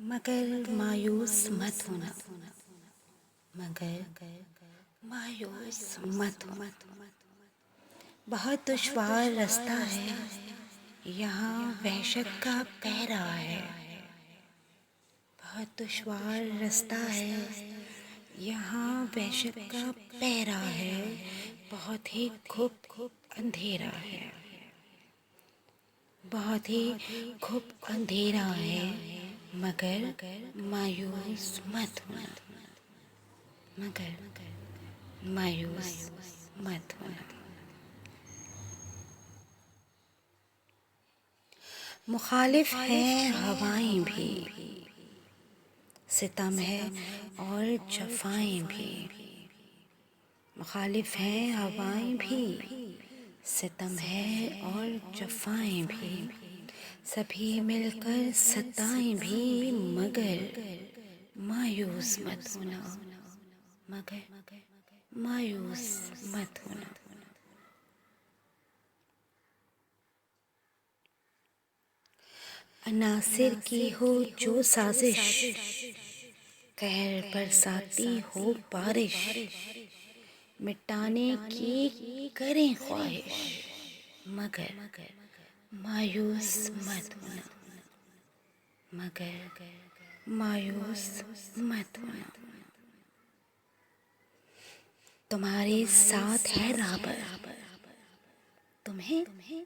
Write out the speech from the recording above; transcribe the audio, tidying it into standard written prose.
मगर मायूस मत होना, मगर मायूस मत होना। बहुत दुश्वार रास्ता है, यहाँ वहशत का पहरा है। बहुत दुश्वार रास्ता है, यहाँ वहशत का पहरा है। बहुत ही खूब अंधेरा है, बहुत ही खूब अंधेरा है। मगर मायूस मत होना, मगर मायूस मत होना। मुखालिफ हैं हवाएं भी, सितम है और जफाएं भी। मुखालिफ हैं हवाएं भी, सितम है और जफाएं भी। सभी मिलकर सताएं भी, मगर मायूस मत होना, मगर मायूस मत होना। अनासिर की हो जो साजिश, कहर बरसाती हो बारिश, मिटाने की करें ख्वाहिश, मगर मायूस मत होना, मगर मायूस मत होना। तुम्हारे साथ है राहबर, तुम्हें